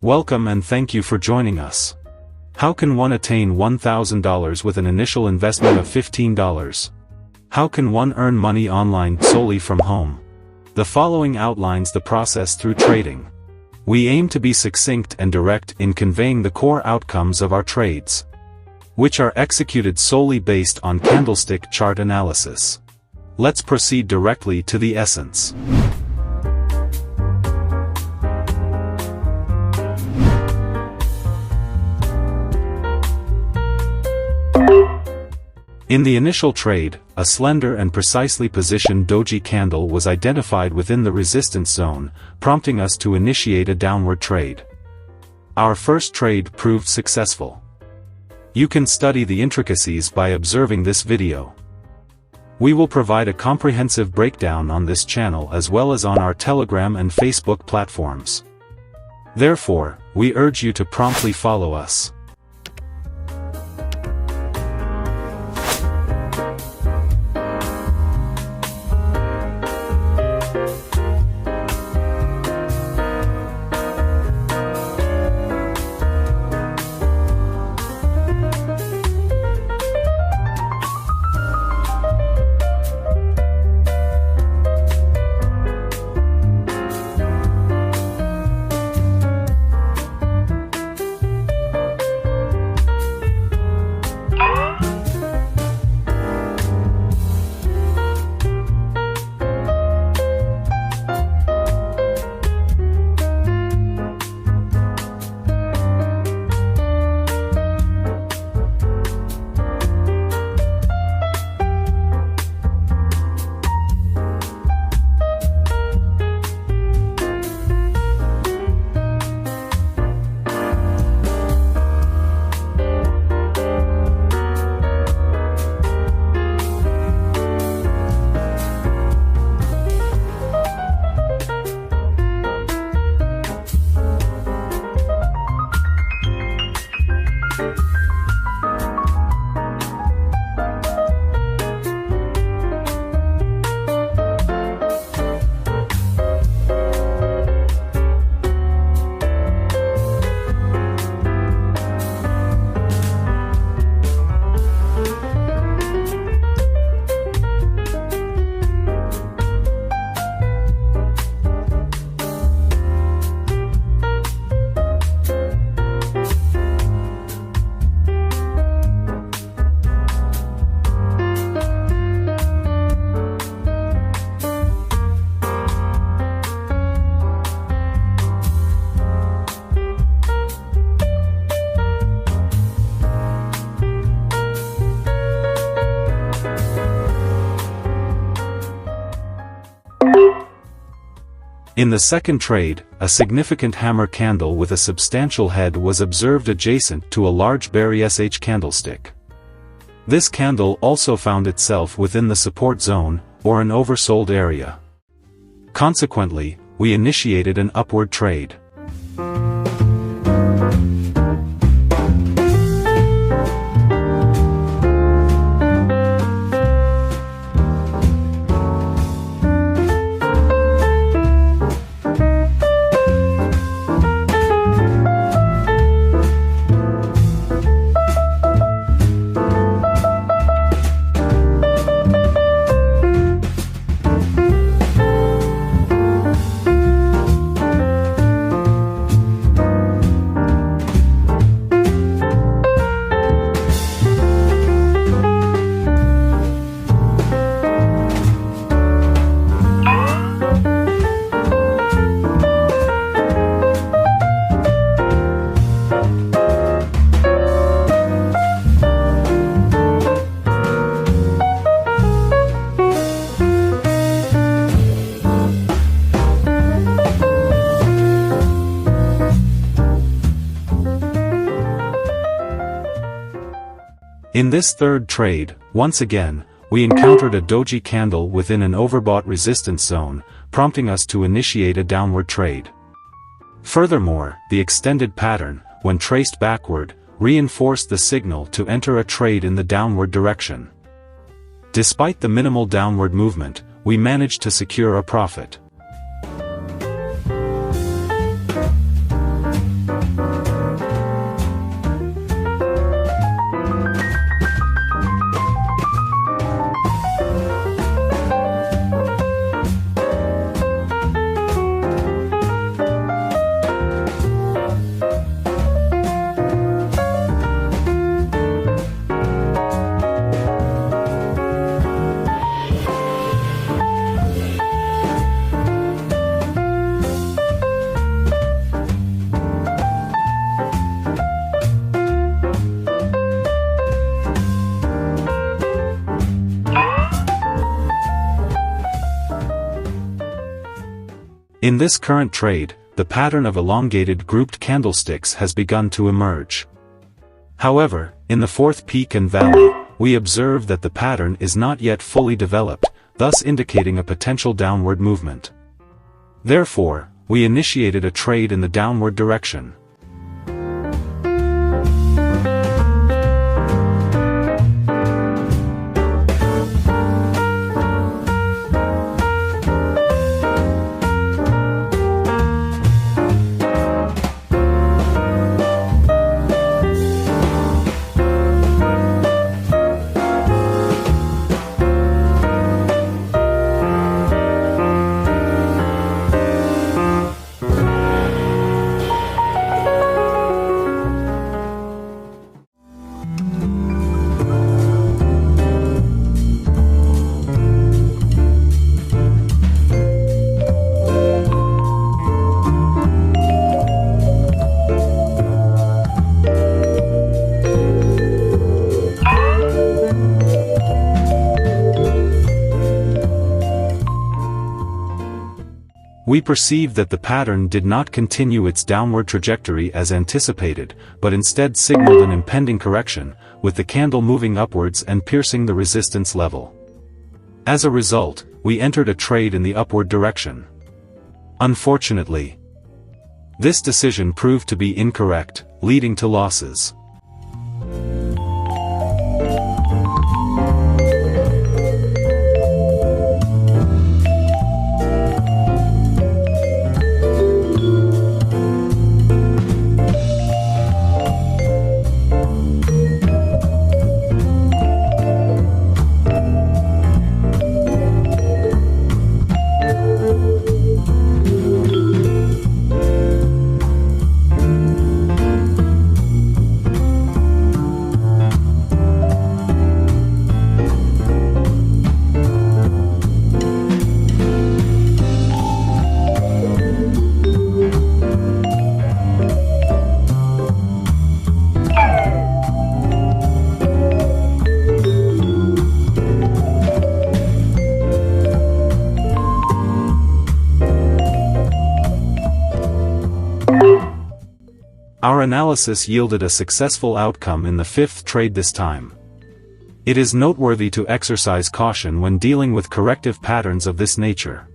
Welcome and thank you for joining us. How can one attain $1,000 with an initial investment of $15? How can one earn money online solely from home? The following outlines the process through trading. We aim to be succinct and direct in conveying the core outcomes of our trades, which are executed solely based on candlestick chart analysis. Let's proceed directly to the essence. In the initial trade, a slender and precisely positioned doji candle was identified within the resistance zone, prompting us to initiate a downward trade. Our first trade proved successful. You can study the intricacies by observing this video. We will provide a comprehensive breakdown on this channel as well as on our Telegram and Facebook platforms. Therefore, we urge you to promptly follow us. In the second trade, a significant hammer candle with a substantial head was observed adjacent to a large bearish SH candlestick. This candle also found itself within the support zone, or an oversold area. Consequently, we initiated an upward trade. In this third trade, once again, we encountered a doji candle within an overbought resistance zone, prompting us to initiate a downward trade. Furthermore, the extended pattern, when traced backward, reinforced the signal to enter a trade in the downward direction. Despite the minimal downward movement, we managed to secure a profit. In this current trade, the pattern of elongated grouped candlesticks has begun to emerge. However, in the fourth peak and valley, we observe that the pattern is not yet fully developed, thus indicating a potential downward movement. Therefore, we initiated a trade in the downward direction. We perceive that the pattern did not continue its downward trajectory as anticipated, but instead signaled an impending correction, with the candle moving upwards and piercing the resistance level. As a result, we entered a trade in the upward direction. Unfortunately, this decision proved to be incorrect, leading to losses. Our analysis yielded a successful outcome in the fifth trade this time. It is noteworthy to exercise caution when dealing with corrective patterns of this nature.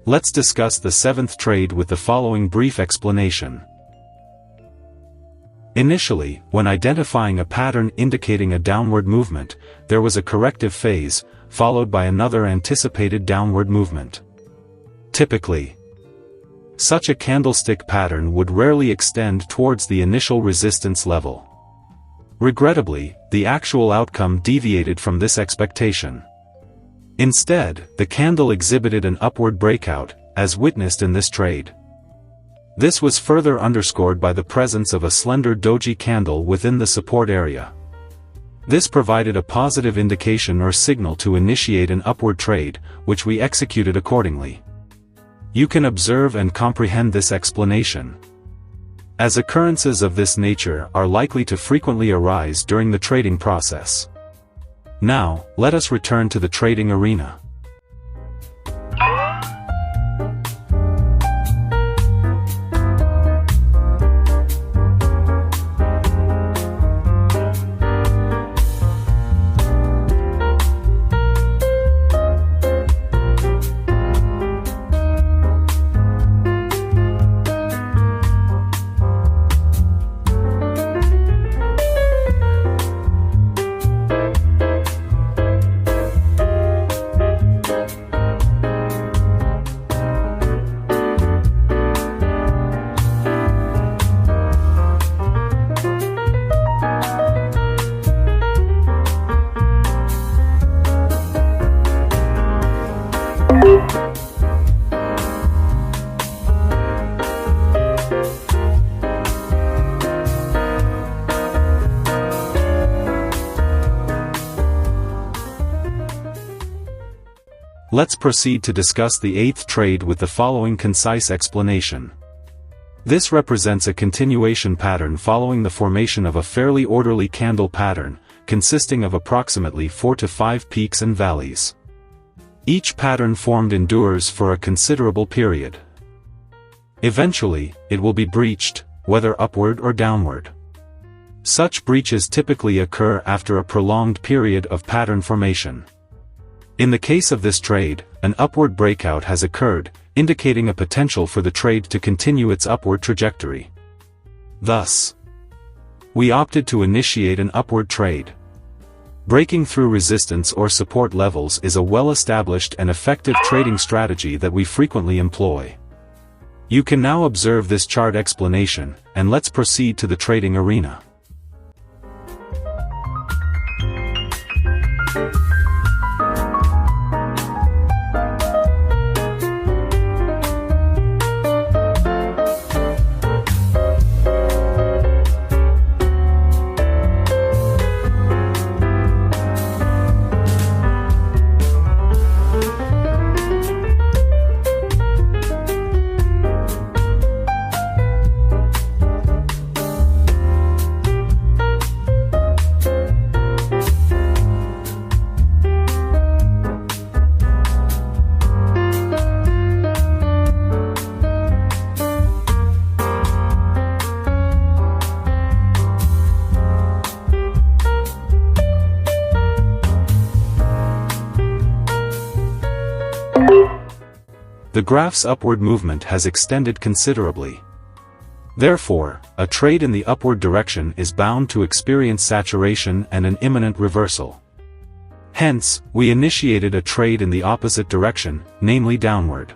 Let's discuss the seventh trade with the following brief explanation. Initially, when identifying a pattern indicating a downward movement, there was a corrective phase, followed by another anticipated downward movement. Typically, such a candlestick pattern would rarely extend towards the initial resistance level. Regrettably, the actual outcome deviated from this expectation. Instead, the candle exhibited an upward breakout, as witnessed in this trade. This was further underscored by the presence of a slender doji candle within the support area. This provided a positive indication or signal to initiate an upward trade, which we executed accordingly. You can observe and comprehend this explanation, as occurrences of this nature are likely to frequently arise during the trading process. Now, let us return to the trading arena. Let's proceed to discuss the eighth trade with the following concise explanation. This represents a continuation pattern following the formation of a fairly orderly candle pattern, consisting of approximately 4 to 5 peaks and valleys. Each pattern formed endures for a considerable period. Eventually, it will be breached, whether upward or downward. Such breaches typically occur after a prolonged period of pattern formation. In the case of this trade, an upward breakout has occurred, indicating a potential for the trade to continue its upward trajectory. Thus, we opted to initiate an upward trade. Breaking through resistance or support levels is a well-established and effective trading strategy that we frequently employ. You can now observe this chart explanation, and let's proceed to the trading arena. The graph's upward movement has extended considerably. Therefore, a trade in the upward direction is bound to experience saturation and an imminent reversal. Hence, we initiated a trade in the opposite direction, namely downward.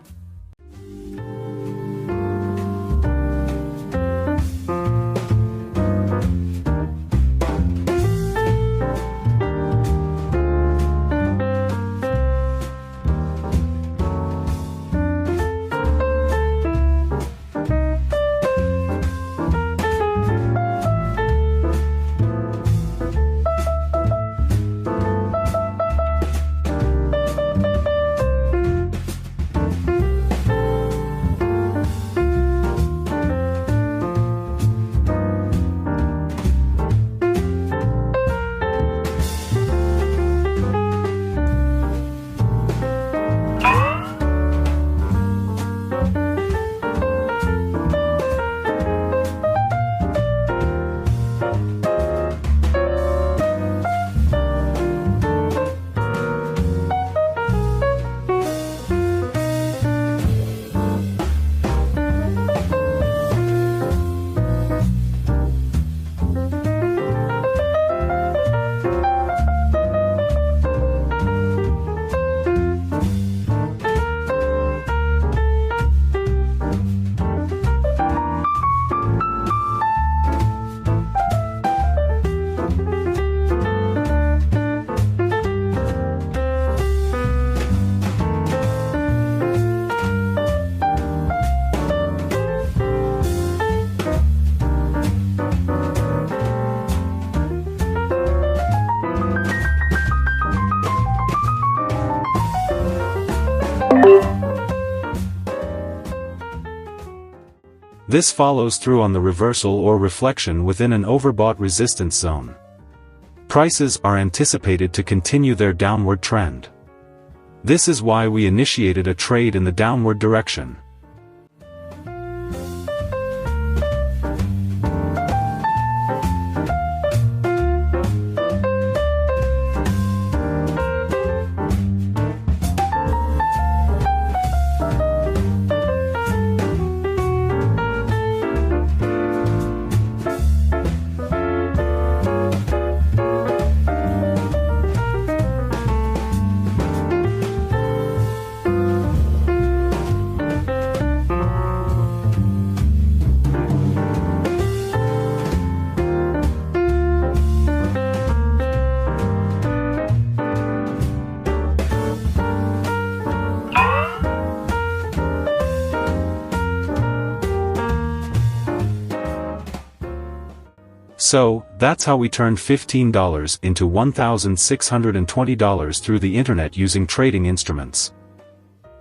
This follows through on the reversal or reflection within an overbought resistance zone. Prices are anticipated to continue their downward trend. This is why we initiated a trade in the downward direction. So, that's how we turned $15 into $1,620 through the internet using trading instruments.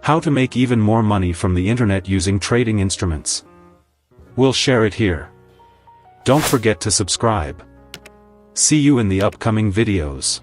How to make even more money from the internet using trading instruments? We'll share it here. Don't forget to subscribe. See you in the upcoming videos.